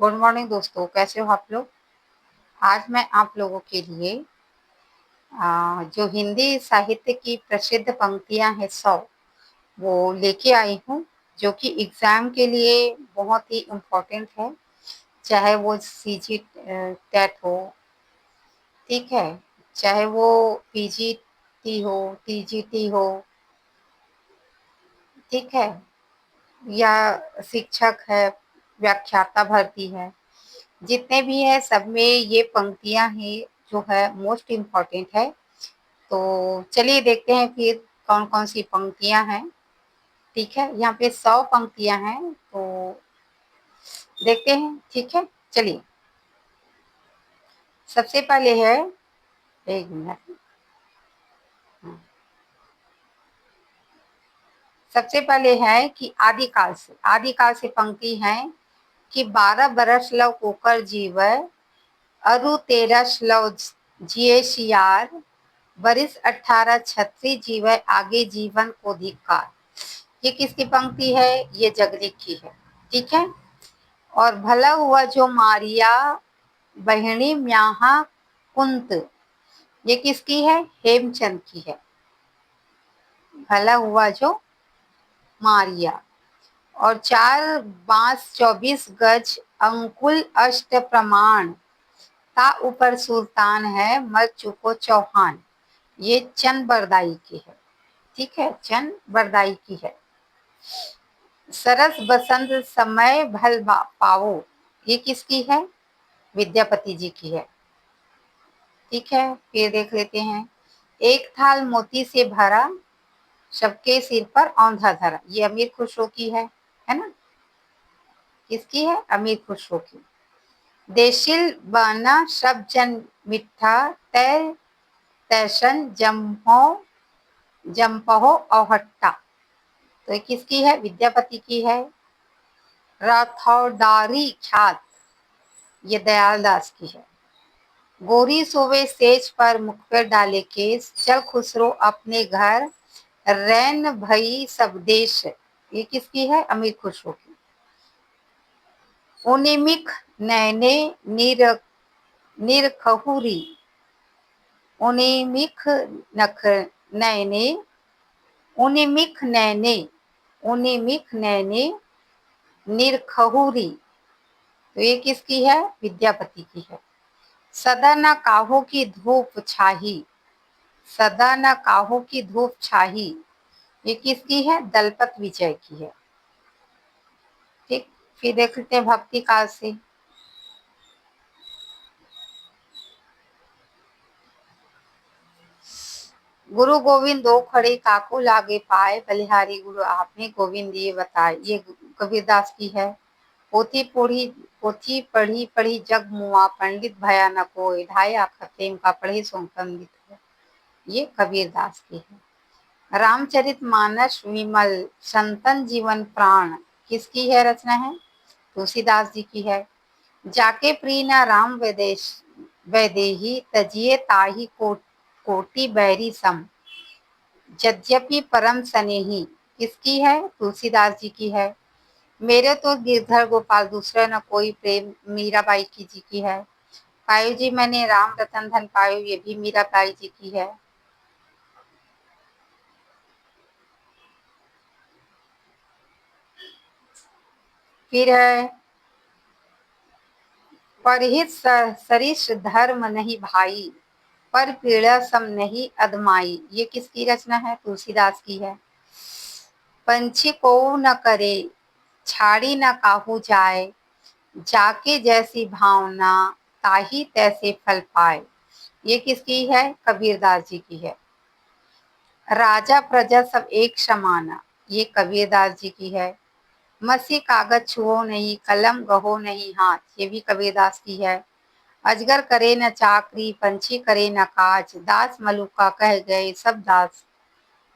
Good morning दोस्तों, कैसे हो आप लोग। आज मैं आप लोगों के लिए जो हिंदी साहित्य की प्रसिद्ध पंक्तियां हैं 100 वो लेके आई हूँ, जो कि एग्जाम के लिए बहुत ही इम्पोर्टेंट है। चाहे वो सीजी टेट हो, ठीक है, चाहे वो पीजीटी हो, टीजीटी हो, ठीक है, या शिक्षक है, व्याख्याता भर्ती है, जितने भी है सब में ये पंक्तियां ही जो है मोस्ट इम्पॉर्टेंट है। तो चलिए देखते हैं फिर कौन कौन सी पंक्तियां हैं। ठीक है, यहाँ पे 100 पंक्तियां हैं, तो देखते हैं। ठीक है, चलिए। सबसे पहले है, एक मिनट, सबसे पहले है कि आदिकाल से पंक्ति है कि 12 बरस लव कोकर जीवै, अरु 13 लव जिये सियार, बरिस 18 छत्री जीवै, आगे जीवन को धिक्कार। ये किसकी पंक्ति है? ये जगलिक की है। ठीक है, और भला हुआ जो मारिया बहिणी म्याहा कुंत, ये किसकी है? हेमचंद की है। भला हुआ जो मारिया। और 4 बांस 24 गज अंकुल अष्ट प्रमाण, ता ऊपर सुल्तान है मर चुको चौहान, ये चंद बरदाई की है। ठीक है, चंद बरदाई की है। सरस बसंत समय भल पावो, ये किसकी है? विद्यापति जी की है। ठीक है, फिर देख लेते हैं। एक थाल मोती से भरा, सबके सिर पर औंधा धरा, ये अमीर खुसरो की है ना। किसकी है? अमीर खुसरो की। देशिल बना सब जन मिठा, तय तैसन जम्पहो औहट्टा, तो ये किसकी है? विद्यापति की है। राठौड़दारी ख्यात, ये दयाल दास की है। गोरी सोवे सेज पर मुख पर डाले केस, चल खुसरो अपने घर, रैन भई सब देश, ये किसकी है? अमीर खुसरो की। उनिमिक नैने निरखहुरी, उनिमिक नख नैने उनिमिक नैने उनिमिक नैने निरखहुरी, तो ये किसकी है? विद्यापति की है। सदा न काहो की धूप छाही, सदा न काहो की धूप छाही, ये किसकी है? दलपत विजय की है। ठीक, फिर देख लेते हैं भक्ति काल से। गुरु गोविंद दो खड़े काको लागे पाए, बलिहारी गुरु आपने गोविंद दिए बताए, ये कबीरदास की है। पोथी पढ़ी पढ़ी जग मुआ, पंडित भया न कोई, ढाई आखर प्रेम का पढ़े सो पंडित है, ये कबीरदास की है। रामचरित मानस विमल, संतन जीवन प्राण, किसकी है रचना है? तुलसीदास जी की है। जाके प्रिय न राम वैदेही, तजिए ताही कोटि बैरी सम, यद्यपि परम स्नेही, किसकी है? तुलसीदास जी की है। मेरे तो गिरधर गोपाल दूसरा न कोई प्रेम, मीराबाई की जी की है। पायो जी मैंने राम रतन धन पायो, ये भी मीराबाई जी की है। फिर है, परहित सरिस धर्म नहीं भाई, पर पीड़ा सम नहीं अदमाई, ये किसकी रचना है? तुलसीदास की है। पंछी को न करे छाड़ी न काहू जाए, जाके जैसी भावना ताही तैसे फल पाए, ये किसकी है? कबीरदास जी की है। राजा प्रजा सब एक समाना, ये कबीरदास जी की है। मसी कागज छुओ नहीं, कलम गहो नहीं हाथ, ये भी कबीरदास की है। अजगर करे न चाकरी, पंछी करे न काज, दास मलुका कह गए सब दास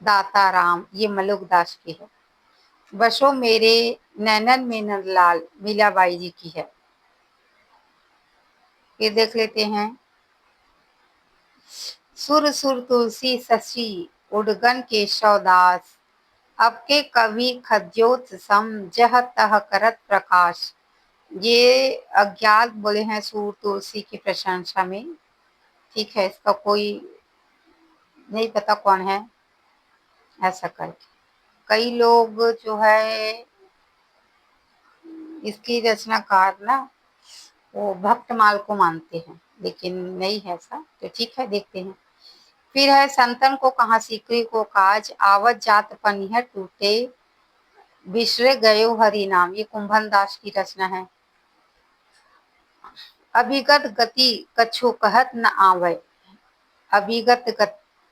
दाता राम, ये मलुकदास की है। बसो मेरे नैनन में नंदलाल, मीराबाई जी की है। ये देख लेते हैं। सुर सुर तुलसी शशि, उडगन केशवदास, अब के कवि खद्योत सम, जह तह करत प्रकाश, ये अज्ञात बोले हैं सूर तुलसी की प्रशंसा में। ठीक है, इसका कोई नहीं पता कौन है, ऐसा करके कई लोग जो है इसकी रचनाकार ना वो भक्तमाल को मानते हैं, लेकिन नहीं है ऐसा। तो ठीक है, देखते हैं। फिर है संतन को कहाँ सिकरी को काज, आवत जात पनिह टूटे, बिसरे गयो हरि नाम। ये कुंभन दास की रचना है। अभिगत गति कछु कहत न आवे, अभिगत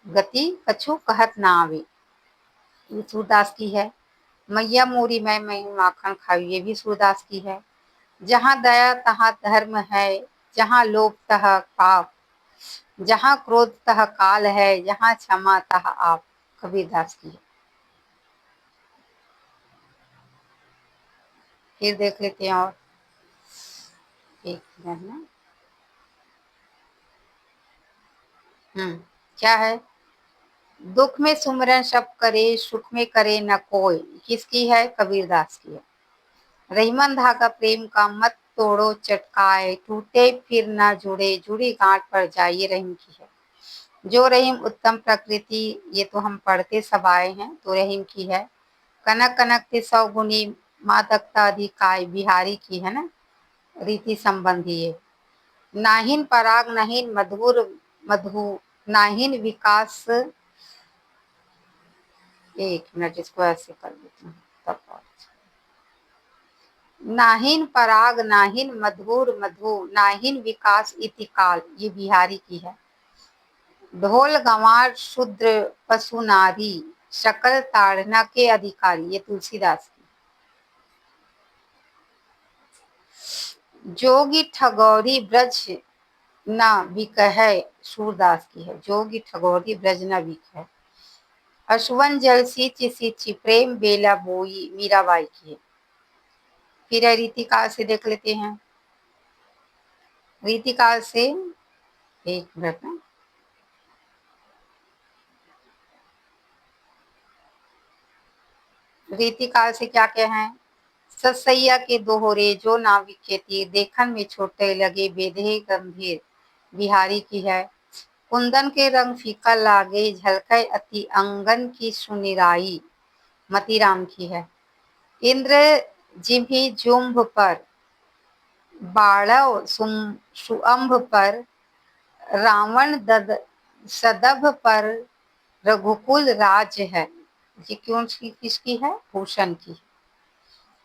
गति कछु कहत न आवे, ये सूरदास की है। मैया मोरी मैं माखन खाऊं, ये भी सूरदास की है। जहाँ दया तहाँ धर्म है, जहाँ लोभ तह पाप, जहाँ क्रोध तह काल है, जहाँ क्षमा तह आप, कबीरदास की है। फिर देख लेते हैं और एक मिनट ना। क्या है? दुख में सुमरन सब करे, सुख में करे न कोई, किसकी है? कबीरदास की है। रहीमन धागा प्रेम का मत तोड़ो चटकाए, टूटे फिर ना जुड़े, जुड़ी गांठ पर जाए, ये रहीम की है। जो रहीम उत्तम प्रकृति, ये तो हम पढ़ते सब आए हैं, तो रहीम की है। कनक कनक ते सौ गुनी, मादकता अधिकाय, बिहारी की है ना, रीति संबंधी है। नाहिन पराग नाहिन मधुर मधु, नाहिन विकास, एक मिनट इसको ऐसे कर देती हूँ तब और नाहिन पराग नाहिन मधुर मधु, नाहिन विकास इति काल, ये बिहारी की है। ढोल गंवार शूद्र पशु नारी, सकल ताड़ना के अधिकारी, ये तुलसीदास की। जोगी ठगौरी ब्रज न बिकहै, सूरदास की है। जोगी ठगौरी ब्रज न बिकहै। अश्वन जल सींच सींच प्रेम बेला बोई, मीराबाई की है। फिर रीतिकाल से देख लेते हैं। रीतिकाल से एक मिनट ना, रीतिकाल से क्या क्या है? ससैया के दोहरे जो नाविक के तीर, देखन में छोटे लगे बेधे गंभीर, बिहारी की है। कुंदन के रंग फीका लागे, झलके अति अंगन की सुनिराई, मतीराम की है। इंद्र जिम्ही जुम्भ पर, बाढ़व सुअंभ पर, रावण दद सदभ पर, रघुकुल राज है, ये क्यों किसकी है? भूषण की।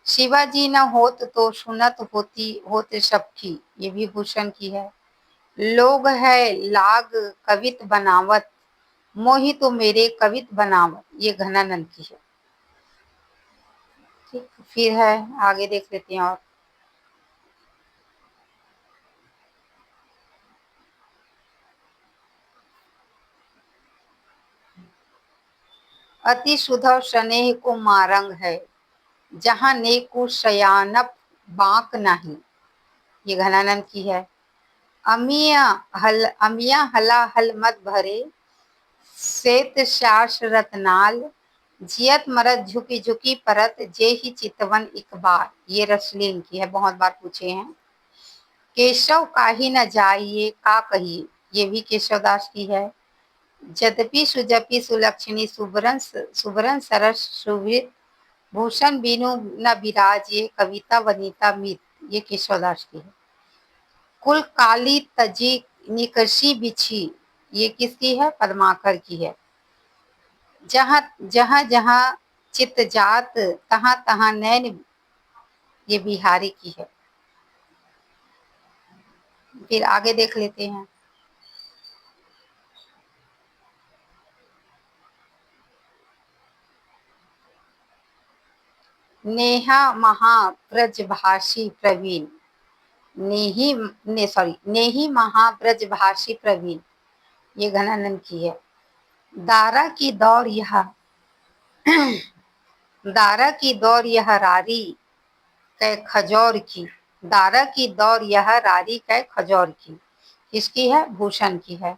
शिवाजी न होत तो सुनत होती होत सबकी, ये भी भूषण की है। लोग है लाग कवित बनावत, मोहि तो मेरे कवित बनावत, ये घनानंद की है। ठीक, फिर है आगे देख लेते हैं। और अति सुधव स्नेह को मारंग है, जहाँ नेकु शयानप बांक नहीं, ये घनानंद की है। अमिया हला हल मत भरे, श्वेत शास रत्नाल, जियत मरत झुकी झुकी परत, जे ही चितवन इकबाल, ये रसलीन की है, बहुत बार पूछे हैं। केशव काहि न जाइए का कहिए, ये भी केशवदास की है। यद्यपि सुजपि सुलक्षणी सुबरन सुबरन सरस सुभित, भूषण बीनु न विराजे, कविता वनिता मित, ये केशवदास की है। कुल काली तजी निकशी बिछी, ये किसकी है? पद्माकर की है। जहाँ जहाँ जहाँ चित जात, तहाँ तहाँ नैन, ये बिहारी की है। फिर आगे देख लेते हैं। नेहा महाब्रजभाषी प्रवीण, नेही महाब्रजभाषी प्रवीण, ये घनानंद की है। दारा की दौड़ यह दारा की दौड़ यह रारी कै खजौर की, दारा की दौड़ यह रारी कै खजौर की, किसकी है? भूषण की है।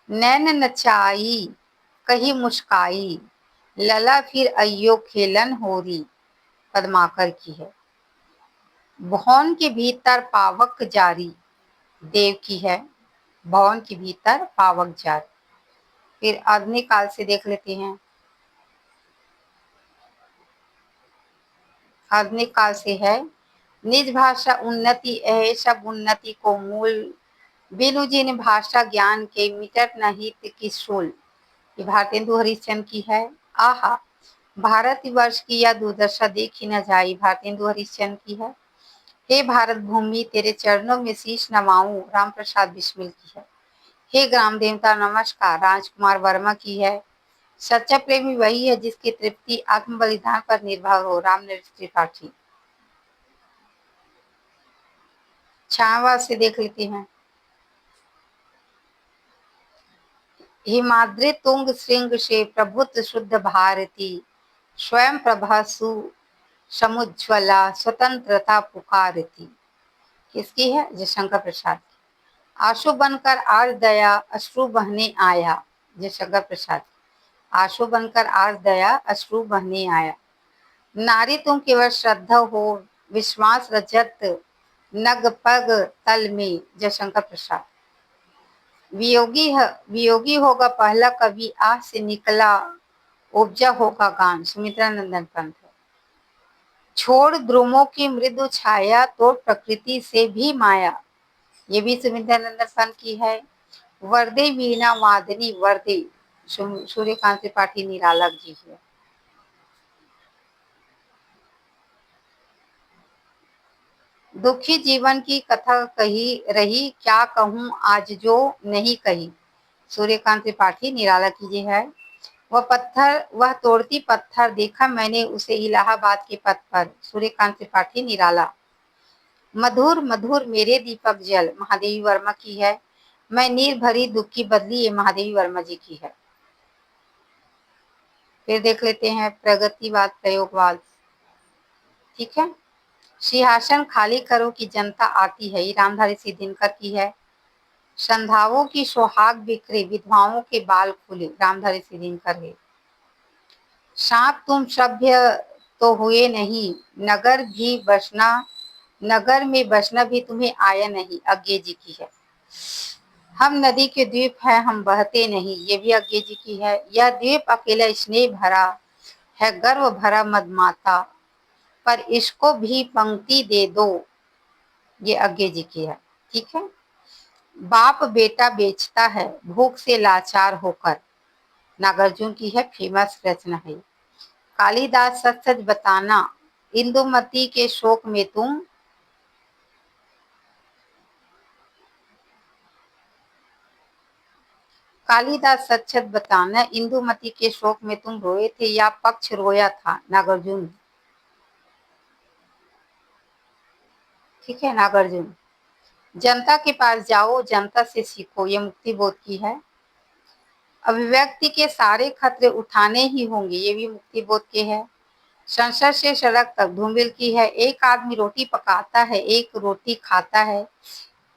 नैन नचाई कही मुस्काई, लला फिर अयो खेलन होरी, पद्माकर की है। भवन के भीतर पावक जारी, देव की है, भवन के भीतर पावक जारी। फिर आधुनिक काल से देख लेते हैं। आधुनिक काल से है, निज भाषा उन्नति है, सब उन्नति को मूल, बिनु जिन भाषा ज्ञान के मिटत नहीं की शूल। ये भारतेंदु हरिश्चंद्र की है। आहा, भारतवर्ष की यह दुर्दशा देखी न जाई, भारतेंदु हरिश्चंद्र की है। हे भारत भूमि तेरे चरणों में शीश नवाऊं, राम प्रसाद बिस्मिल की है। हे ग्राम देवता नमस्कार, राजकुमार वर्मा की है। सच्चा प्रेमी वही है जिसकी तृप्ति आत्म बलिदान पर निर्भर हो, राम नरेश त्रिपाठी। छायावाद से देख लेते हैं। हिमाद्रि तुंग श्रृंग से प्रभुत शुद्ध भारती, स्वयं प्रभा सु समुज्ज्वला स्वतंत्रता पुकारती। किसकी है? जयशंकर प्रसाद की। आंसू बनकर आज दया अश्रु बहने आया, जयशंकर प्रसाद। आंसू बनकर आज दया अश्रु बहने आया। नारी तुम केवल श्रद्धा हो, विश्वास रजत नग पग तल में, जयशंकर प्रसाद। वियोगी होगा पहला कवि, आह से निकला उपजा होगा गान, सुमित्रा नंदन पंत। छोड़ ध्रुवों की मृदु छाया, तो प्रकृति से भी माया, ये भी सुमित्रा नंदन पंत की है। वर्दे वीणा वादनी वर्दे, सूर्यकांत त्रिपाठी निराला जी है। दुखी जीवन की कथा कही रही, क्या कहूँ आज जो नहीं कही, सूर्यकांत त्रिपाठी निराला कीजिए है। वह तोड़ती पत्थर, देखा मैंने उसे इलाहाबाद के पथ पर, सूर्यकांत त्रिपाठी निराला। मधुर मधुर मेरे दीपक जल, महादेवी वर्मा की है। मैं नीर भरी दुख की बदली, ये महादेवी वर्मा जी की है। फिर देख लेते हैं प्रगतिवाद प्रयोगवाद। ठीक है। सिंहासन खाली करो कि जनता आती है, ये रामधारी सिंह दिनकर की है। संधाओं की सुहाग बिखरे, विधवाओं के बाल खुले, रामधारी सिंह दिनकर है। सांप तुम सभ्य तो हुए नहीं, नगर में बसना भी तुम्हें आया नहीं, अज्ञे जी की है। हम नदी के द्वीप है, हम बहते नहीं, ये भी अज्ञे जी की है। यह द्वीप अकेला स्नेह भरा है, गर्व भरा मदमाता, पर इसको भी पंक्ति दे दो, ये अज्ञे जी की है। ठीक है। बाप बेटा बेचता है भूख से लाचार होकर, नागार्जुन की है, फेमस रचना है। कालिदास सच सच बताना, इंदुमती के शोक में तुम, कालिदास सच सच बताना, इंदुमती के शोक में तुम रोए थे या पक्ष रोया था, नागार्जुन। ठीक है, नागार्जुन। जनता के पास जाओ, जनता से सीखो, ये मुक्ति बोध की है। अभिव्यक्ति के सारे खतरे उठाने ही होंगे, ये भी मुक्ति बोध के है। संसद से सड़क तक, धूमिल की है। एक आदमी रोटी पकाता है, एक रोटी खाता है,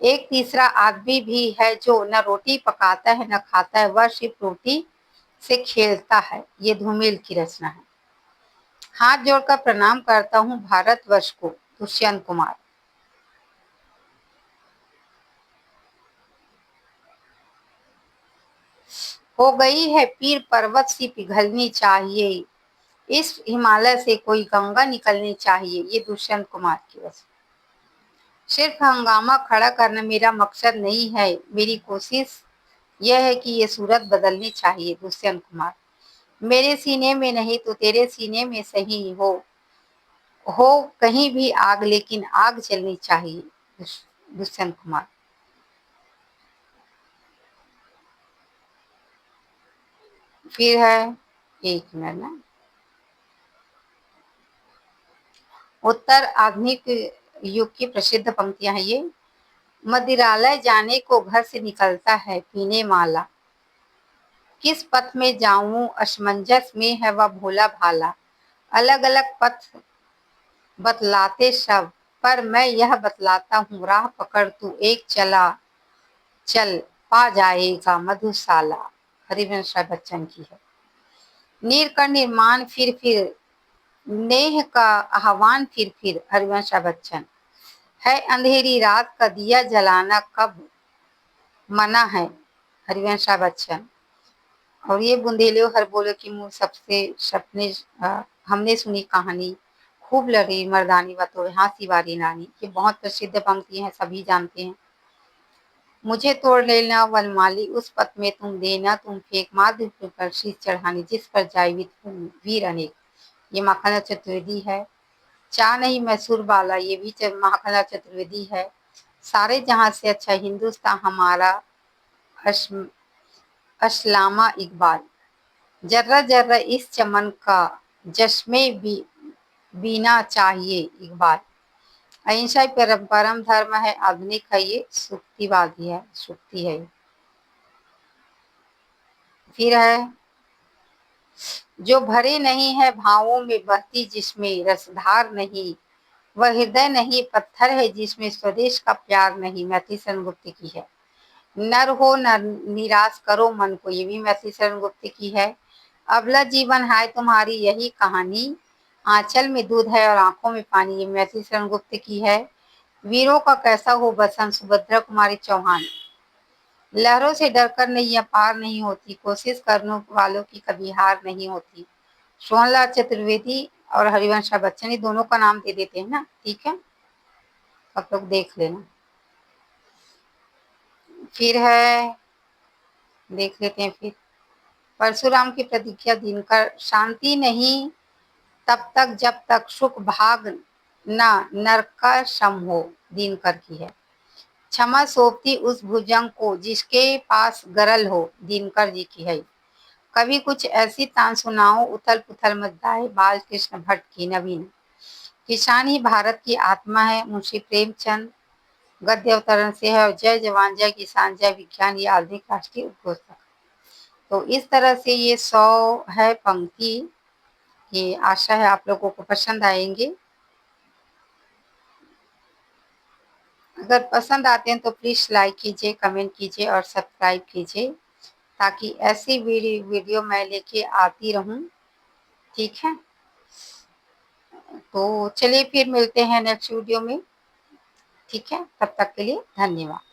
एक तीसरा आदमी भी है जो न रोटी पकाता है न खाता है, वह सिर्फ रोटी से खेलता है, ये धूमिल की रचना है। हाथ जोड़कर प्रणाम करता हूँ भारतवर्ष को, दुष्यंत कुमार। हो गई है पीर पर्वत सी पिघलनी चाहिए, इस हिमालय से कोई गंगा निकलनी चाहिए, ये दुष्यंत कुमार की रचना। सिर्फ हंगामा खड़ा करना मेरा मकसद नहीं है, मेरी कोशिश यह है कि ये सूरत बदलनी चाहिए, दुष्यंत कुमार। मेरे सीने में नहीं तो तेरे सीने में सही हो कहीं भी आग, लेकिन आग जलनी चाहिए, दुष्यंत कुमार। फिर है, एक मिनट ना, उत्तर आधुनिक युग की प्रसिद्ध पंक्तियां हैं ये। मदिरालय जाने को घर से निकलता है पीने माला, किस पथ में जाऊं असमंजस में है वह भोला भाला, अलग अलग पथ बतलाते सब, पर मैं यह बतलाता हूँ राह पकड़ तू एक चला चल, पा जाएगा मधुशाला, हरिवंश राय बच्चन की है। नीर का निर्माण फिर नेह का आह्वान फिर, हरिवंश राय बच्चन। है अंधेरी रात का दिया जलाना कब मना है, हरिवंश बच्चन। और ये बुंदेलियो हर बोले कि मुँह सबसे सपने हमने सुनी कहानी, खूब लड़ी मर्दानी बतोड़े हाँसी वारी नानी। ये बहुत प्रसिद्ध पंक्ति हैं, सभी जानते हैं। मुझे तोड़ लेना वनमाली उस पथ में तुम देना, तुम फेंक माध्य पर शीश चढ़ानी, जिस पर जाए वीर अनेक। ये माखनलाल चतुर्वेदी है। चा नहीं मैसूर बाला, ये भी माखनलाल चतुर्वेदी है। सारे जहां से अच्छा हिंदुस्तान हमारा, असलामा इकबाल। जर्रा जर्रा इस चमन का जश्मे भी बीना चाहिए इकबाल। अहिंसा परम धर्म है, आधुनिक है ये सुक्तिवादी है, सुक्ति है। फिर है जो भरे नहीं है भावों में बहती जिसमें रसधार नहीं, वह हृदय नहीं पत्थर है जिसमें स्वदेश का प्यार नहीं। मैथिली शरण गुप्त की है। नर हो नर निराश करो मन को, ये भी मैथिली शरण गुप्त की है। अबला जीवन है तुम्हारी यही कहानी, आंचल में दूध है और आंखों में पानी, ये मैथिली शरण गुप्त की है। वीरों का कैसा हो बसन, सुभद्रा कुमारी चौहान। लहरों से डरकर नैया पार नहीं होती, कोशिश करने वालों की कभी हार नहीं होती। सोहनलाल चतुर्वेदी और हरिवंश बच्चन, ये दोनों का नाम दे देते हैं ना, ठीक है, आप लोग देख लेना। फिर है, देख लेते हैं फिर। परशुराम की प्रतिज्ञा दिनकर, शांति नहीं तब तक जब तक सुख भाग ना नरक का सम हो, दिनकर की है। क्षमा सौंपती उस भुजंग को जिसके पास गरल हो, दिनकर जी की है। कभी कुछ ऐसी तान सुनाओ उथल पुथल मच जाए, बाल कृष्ण भट्ट की नवीन। किसान ही भारत की आत्मा है, मुंशी प्रेमचंद। गद्य अवतरण से है। और जय जवान जय किसान जय विज्ञान, ये आधुनिक राष्ट्रीय उद्घोषक। तो इस तरह से ये 100 है पंक्ति। ये आशा है आप लोगों को पसंद आएंगे। अगर पसंद आते हैं तो प्लीज लाइक कीजिए, कमेंट कीजिए और सब्सक्राइब कीजिए, ताकि ऐसी वीडियो मैं लेके आती रहूं, ठीक है। तो चलिए फिर मिलते हैं नेक्स्ट वीडियो में, ठीक है। तब तक के लिए धन्यवाद।